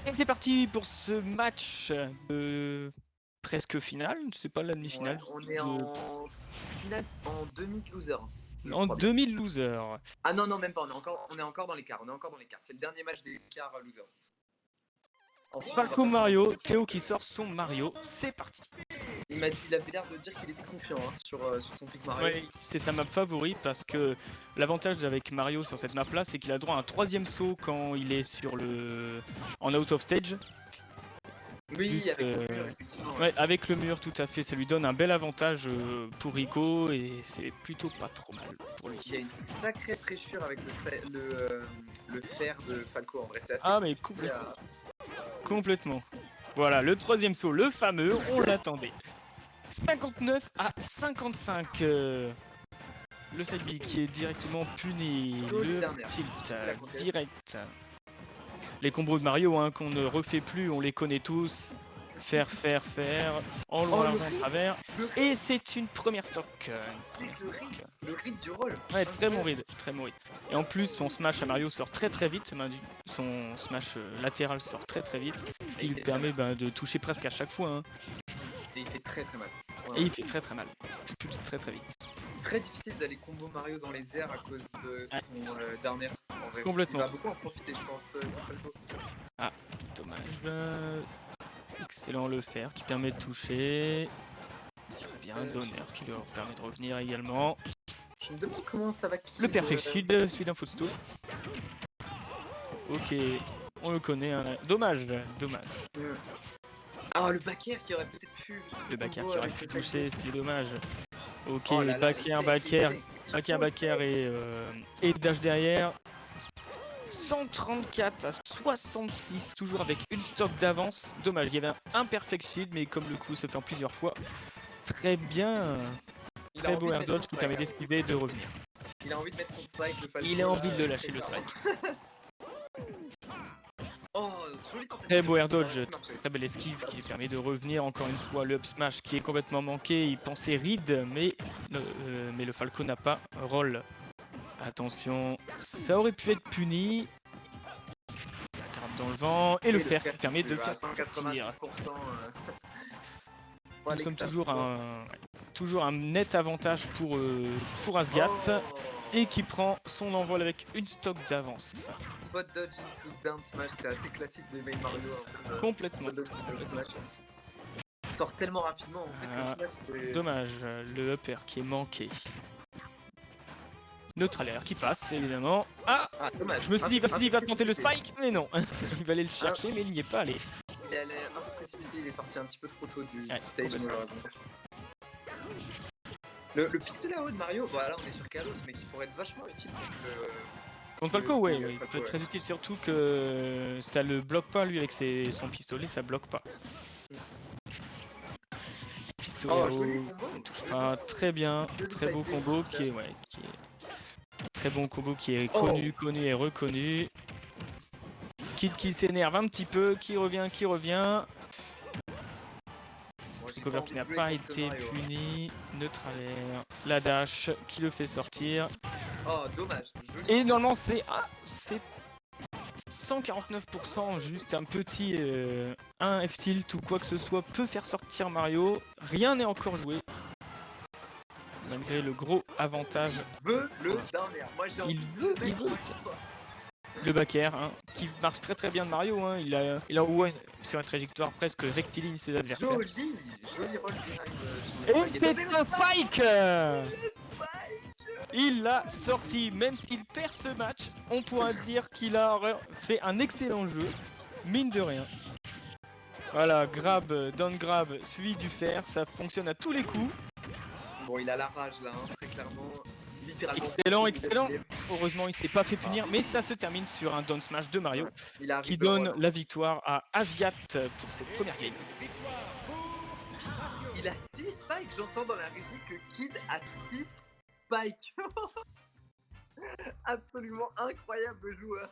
Et c'est parti pour ce match de presque finale, c'est pas la demi-finale. Ouais, on est en finale en demi-loser. En demi-loser. Ah non, non, même pas, on est encore dans l'écart, C'est le dernier match des quarts loser. Falco Mario, Théo qui sort son Mario, c'est parti. Il avait l'air de dire qu'il était confiant sur son pick Mario. Ouais, c'est sa map favorite parce que l'avantage avec Mario sur cette map là, c'est qu'il a droit à un troisième saut quand il est sur en out of stage. Oui, Juste, avec le mur, effectivement. Ouais, avec le mur, tout à fait. Ça lui donne un bel avantage pour Rico et c'est plutôt pas trop mal pour lui. Il y a une sacrée fraîcheur avec le fer de Falco, en vrai, c'est assez... Ah, mais complètement. Voilà, le troisième saut, le fameux, on l'attendait. 59 à 55. Le side B qui est directement puni. Le tilt direct. Les combos de Mario qu'on ne refait plus, on les connaît tous. Faire, en loin l'argent à travers. Et c'est une première stock. Le read du roll. Ouais, très bon read. Et en plus, son smash à Mario sort très vite. Son smash latéral sort très vite. Ce qui lui permet de toucher presque à chaque fois. Et il fait très mal. Et il fait très mal. Il se pulse très vite. Très difficile d'aller combo Mario dans les airs à cause de son dernier. Complètement. Il va beaucoup en profiter, je pense, Falco. Ah, dommage. Excellent le fer qui permet de toucher. Très bien, Donner qui leur permet de revenir également. Je me demande comment ça va. Le perfect shield, suivi d'un footstool. Ok, on le connaît. Dommage. Ah, le back air qui aurait peut-être pu. Le back air qui aurait pu toucher, c'est dommage. Ok, oh back air et dash derrière. 134 à 66, toujours avec une stock d'avance. Dommage, il y avait un perfect shield, mais comme le coup se fait en plusieurs fois. Très bien. Très beau air dodge qui permet d'esquiver et de revenir. Il a envie de mettre son spike, le Falco. Il a envie de le lâcher, le spike. Oh, très beau air dodge, très belle esquive qui permet de revenir. Encore une fois, le up smash qui est complètement manqué. Il pensait read, mais le Falco n'a pas roll. Attention, ça aurait pu être puni. La carape dans le vent et le fer qui permet de le faire sortir. Nous sommes toujours un net avantage pour Asgat et qui prend son envol avec une stock d'avance. Bot dodge into down smash, c'est assez classique des main Mario. Complètement. Il sort tellement rapidement en fait. Dommage, le upper qui est manqué. Neutral air qui passe évidemment. Dommage. Je me suis dit, il va tenter le spike, mais non. Il va aller le chercher, mais il n'y est pas allé. Il est allé un peu précipité, il est sorti un petit peu trop tôt du stage. Le pistolet à eau de Mario, voilà, on est sur Kalos, mais qui pourrait être vachement utile contre Falco, ouais, il peut être très utile, surtout que ça le bloque pas lui avec son pistolet, ça bloque pas. Pistolet à eau, on touche pas, très bien, très beau combo qui est très bon combo qui est connu et reconnu. Kid qui s'énerve un petit peu, qui revient. Cover qui n'a pas été puni. Neutral air. La dash qui le fait sortir. Oh, dommage. Et normalement c'est 149%, juste un petit un F-tilt ou quoi que ce soit peut faire sortir Mario. Rien n'est encore joué. Malgré le gros avantage. Il veut le dernier. Il veut le back air qui marche très bien de Mario. Il a sur la trajectoire presque rectiligne ses adversaires. Joli roll behind. Et c'est un spike. Il l'a sorti, même s'il perd ce match, on pourra dire qu'il a fait un excellent jeu, mine de rien. Voilà, grab, down grab, suivi du fer, ça fonctionne à tous les coups. Bon, il a la rage là, très clairement. Excellent. Heureusement, il s'est pas fait punir, mais ça se termine sur un down smash de Mario qui donne la victoire à Asgat pour cette première game. Il a 6 spikes, j'entends dans la régie que Kid a 6 spikes. Absolument incroyable joueur.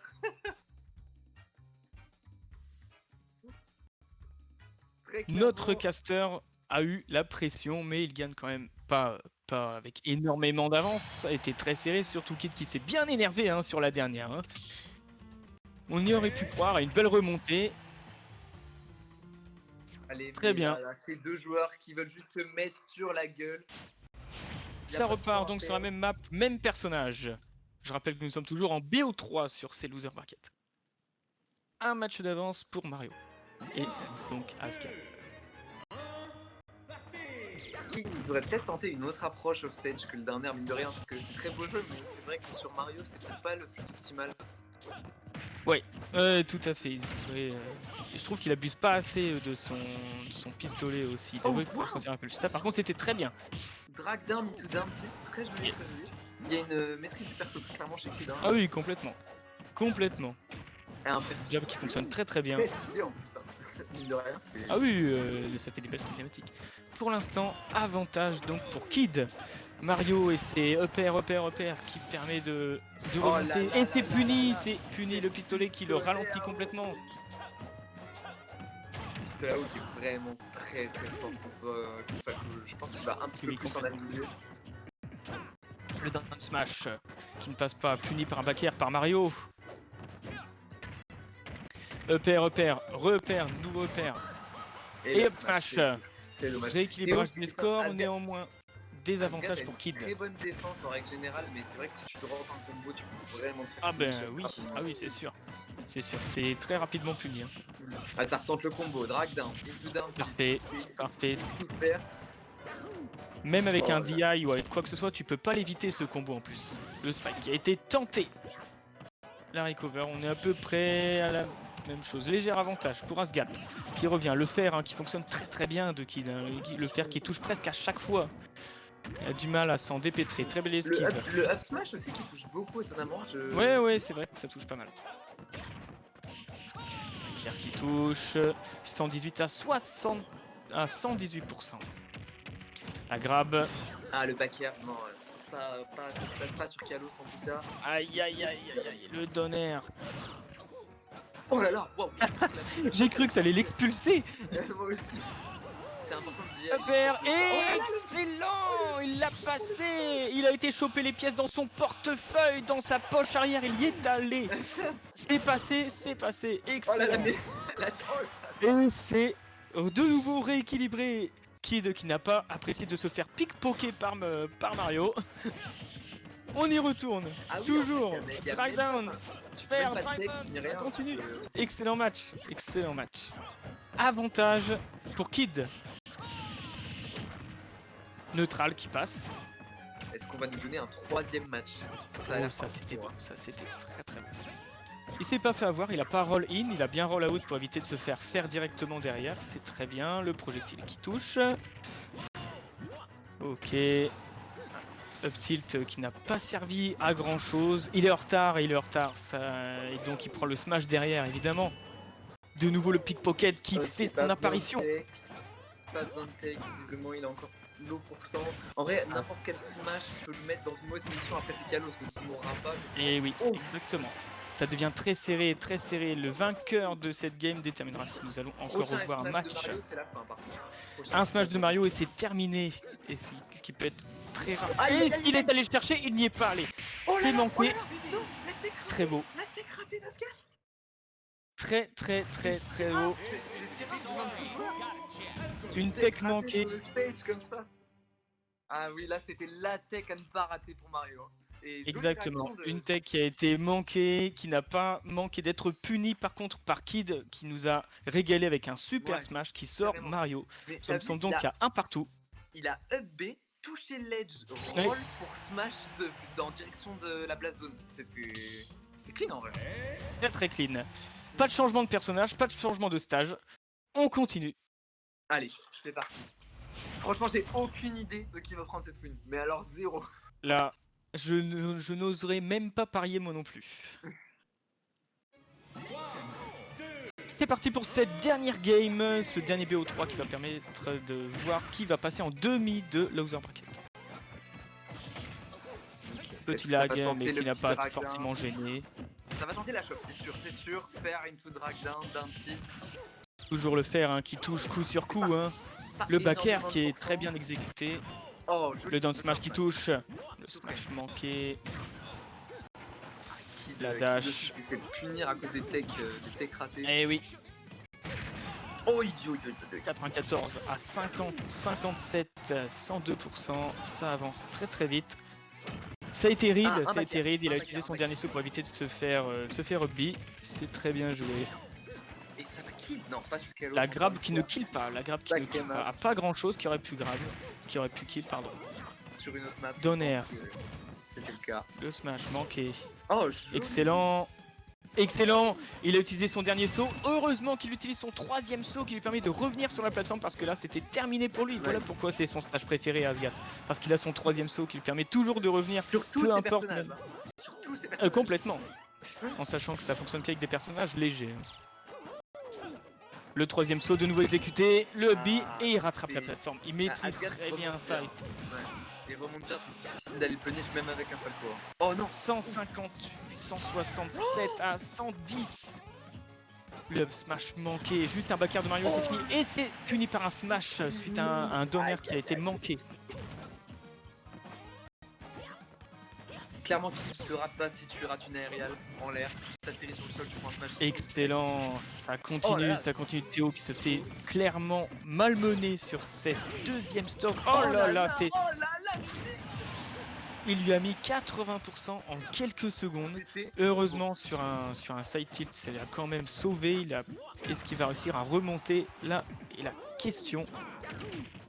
Notre caster a eu la pression, mais il gagne quand même pas avec énormément d'avance. Ça a été très serré, surtout Kid qui s'est bien énervé sur la dernière. On y aurait pu croire à une belle remontée. Allez, Très mais bien. là, ces deux joueurs qui veulent juste se mettre sur la gueule. Y a Ça pas de temps repart à donc sur la perdre. même map, même personnage. Je rappelle que nous sommes toujours en BO3 sur ces loser bracket. Un match d'avance pour Mario. Et donc Asuka. Qui devrait peut-être tenter une autre approche offstage que le dernier, mine de rien, parce que c'est très beau jeu, mais c'est vrai que sur Mario, c'est peut-être pas le plus optimal. Ouais, tout à fait. Je trouve qu'il abuse pas assez de son pistolet aussi. Il devrait pouvoir s'en servir un peu plus. Ça, par contre, c'était très bien. Drag down into down tilt, très joli, très joli. Il y a une maîtrise du perso très clairement chez Kid. Hein. Ah oui, complètement. Complètement. Et un perso Job qui fonctionne très très bien. très stylé en plus. Hein. Mine de rien, c'est. Ah oui, ça fait des belles cinématiques. Pour l'instant, avantage donc pour Kid. Mario et ses repères qui permet de Oh là remonter. là Et c'est là là puni, là. c'est puni le pistolet qui le ralentit complètement. C'est là où qui est vraiment très très fort contre Fakou. Je pense qu'il va un petit peu Oui, plus en complètement. abuser. Le down smash qui ne passe pas, puni par un back air par Mario. Repère, nouveau repère. Et le up smash. C'est dommage. Rééquilibrage Théo, du score, Asgard- néanmoins des Asgard avantages a pour une Kid. Très bonne défense en règle générale, mais c'est vrai que si tu drops un combo, tu peux vraiment te faire Ah ben punir oui, rapidement. ah oui c'est sûr. C'est sûr, c'est très rapidement puni. Hein. Ah, ça retente le combo, drag down, into down, Parfait, parfait. tout faire. Même avec Oh un là. DI ou avec quoi que ce soit, tu peux pas l'éviter ce combo en plus. Le spike qui a été tenté. La recover, on est à peu près à la même chose. Léger avantage pour Asgat qui revient. Le fer hein, qui fonctionne très très bien de Kid. Hein. Le fer qui touche presque à chaque fois. Il a du mal à s'en dépêtrer. Très belle esquive. Le up smash aussi qui touche beaucoup étonnamment. Ouais, c'est vrai que ça touche pas mal. Pierre qui touche. 118 à 60 à 118%. La grab. Ah, le back air, non, pas sur Kalos en tout cas. Aïe, le donner. Oh là là, wow. J'ai cru que ça allait l'expulser. Moi aussi. C'est important de dire. Super, excellent. Il l'a passé. Il a été choper les pièces dans son portefeuille, dans sa poche arrière. Il y est allé. C'est passé. Oh là là, Excellent. mais. Et c'est de nouveau rééquilibré. Kid qui n'a pas apprécié de se faire pickpocker par Mario. On y retourne. Ah oui, Toujours. en fait, y a Drag même pas- down. tu peux même pas Drag tech down. ni Ça rien. continue. Excellent match. Avantage pour Kid. Neutral qui passe. Est-ce qu'on va nous donner un troisième match? Ça a Oh, l'air ça parti c'était pour bon, ça c'était très bon. Il s'est pas fait avoir, il a pas roll in, il a bien roll out pour éviter de se faire directement derrière, c'est très bien, le projectile qui touche. Ok. Up tilt qui n'a pas servi à grand chose. Il est en retard, ça... et donc il prend le smash derrière évidemment. De nouveau le pickpocket qui Ok, fait pas son besoin de apparition. tech, Pas besoin de tech, visiblement il a encore low %. En vrai, n'importe quel smash peut le mettre dans une mauvaise position. Après, c'est Kalos, donc il mourra pas. Et oui, Oh. exactement. Ça devient très serré. Le vainqueur de cette game déterminera si nous allons encore Prochain revoir un smash match. de Mario, c'est la fin, par contre. Prochain Un smash de Mario et c'est terminé. Et c'est qui peut être très rare. Aïe, Et aïe, aïe, il aïe. est allé le chercher, il n'y est pas allé. Oh là C'est là, manqué. oh là là, non, la tech ratée, Très beau. La tech ratée d'Asgard. Très beau. C'est Cyril qui vient de se voir. Une Tech tech ratée manquée. sur le stage comme ça. Ah oui, là c'était la tech à ne pas rater pour Mario. Hein. Et jolie Exactement. réaction de- Une tech qui a été manquée, qui n'a pas manqué d'être punie par contre par Kid, qui nous a régalé avec un super Ouais, smash qui sort carrément. Mario. Mais Nous t'as vu, sommes donc à un partout. il a up B, touché l'edge, Ouais. roll pour smash dans direction de la blast zone. C'était clean en vrai. Très clean. Pas de changement de personnage, pas de changement de stage. On continue. Allez, c'est parti. Franchement, j'ai aucune idée de qui va prendre cette win. Mais alors, zéro. Là, je n'oserais même pas parier moi non plus. C'est parti pour cette dernière game, ce dernier BO3 qui va permettre de voir qui va passer en demi de loser bracket. Petit Ça va lag, tenter mais le qui n'a petit pas drag forcément down. gêné. Ça va tenter la chope, c'est sûr. Faire into drag down, d'un tilt. Toujours le fer hein, qui touche coup sur coup. Hein. Pas Le back air énormément qui de est très pourcents. bien exécuté. Oh, joli Le down touch, smash qui hein. touche. Le smash manqué. Qui La qui dash. fait punir à cause des tech ratés. Eh oui. Oh, idiot, idiot, idiot. 94 à 50, 57, 102%. Ça avance très très vite. Ça a été Reed, Ah, un ça a été backer, Reed. Il un a backer, utilisé un son backer. dernier saut pour éviter de se faire rugby. C'est très bien joué. Et ça va kill? Non, pas sur Kalos. La encore grab une qui ne fois. kill pas, la grab qui ne Sacré kill pas. map. A pas grand chose qui aurait pu grab, qui aurait pu kill, pardon. Sur une autre map. je Donner. pense que C'était le cas. Le smash manqué. Oh, joli. Excellent. Excellent. Il a utilisé son dernier saut. Heureusement qu'il utilise son troisième saut qui lui permet de revenir sur la plateforme parce que là c'était terminé pour lui. Voilà pourquoi c'est son stage préféré Asgat. Parce qu'il a son troisième saut qui lui permet toujours de revenir. Sur tous Peu ces importe personnages. même. Hein. Sur tous ces personnages. Complètement. En sachant que ça fonctionne qu'avec des personnages légers. Le troisième saut de nouveau exécuté. Le B et il rattrape la plateforme. Il maîtrise Asgat très bien remonte ça. bien. Ouais. Et remonte bien, c'est difficile d'aller punish même avec un Falco. Oh non. 158, 167 à 110. Le up smash manqué, juste un backer de Mario, c'est fini. Et c'est puni par un smash suite à un donner qui a été manqué. Clairement, qui ne rate pas si tu rates une aériale en l'air. T'atterris sur le sol, tu prends un smash. Excellent, ça continue, Oh là là. ça continue. Théo qui se fait clairement malmener sur cette deuxième stock. Oh là là, c'est... Oh là là. Il lui a mis 80% en quelques secondes. C'était Heureusement sur un side tilt, ça l'a quand même sauvé. Est-ce qu'il va réussir à remonter là? Et la question.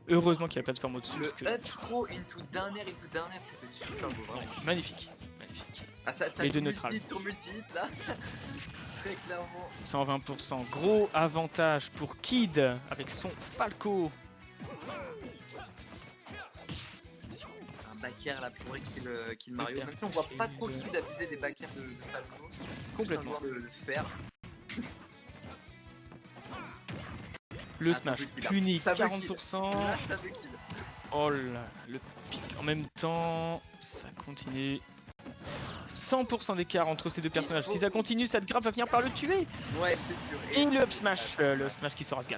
Heureusement qu'il n'y a pas de forme au-dessus. le Parce que... up throw into down air, c'était super beau, vraiment. Magnifique, magnifique. Ah, ça Les deux multi-hit neutrales. sur multi-hit là. Très clairement. 120%, gros avantage pour Kid avec son Falco. Un backer là pourrait kill Mario. Backer Même si on voit pas kill. trop Kid abuser des backers de Falco. Complètement. Juste un joueur de le faire. Le Ah, ça smash veut kill, hein. puni Ça veut 40%. Là, ça veut kill. Oh là, le pic en même temps, ça continue. 100% d'écart entre ces deux personnages. Si ça continue, cette grave va finir par le tuer. Ouais, c'est sûr. Et le up smash, le smash qui sort Asgat.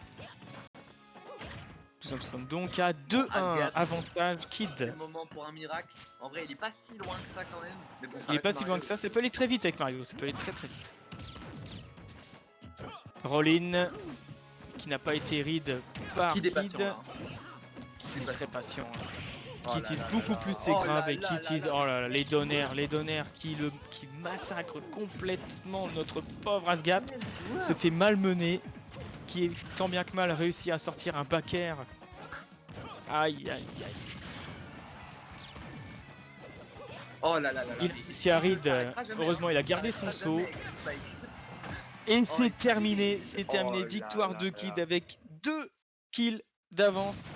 Nous en sommes donc à 2-1, Asgat. avantage C'est Kid. le moment pour un miracle. En vrai, il est pas si loin que ça quand même. Mais bon, ça Il est reste pas si Mario. loin que ça, ça peut aller très vite avec Mario, ça peut aller très très vite. Rollin, qui n'a pas été read par Qui dépasse Kid. là, hein. Qui Il est dépasse. très patient. Hein. Oh Qui là utilise là beaucoup là plus là. ses Oh grabs là et qui là utilise là oh là là, les donners qui massacrent complètement notre pauvre Asgat. Se fait malmener, qui est tant bien que mal réussi à sortir un back air. Aïe aïe aïe. Oh là là là là. Il s'y arrive, s'arrêtera jamais, heureusement hein. il a gardé s'arrêtera son saut. jamais avec ce spike. Et Oh, c'est il- terminé, Oh là victoire de là Kid là. avec 2 kills d'avance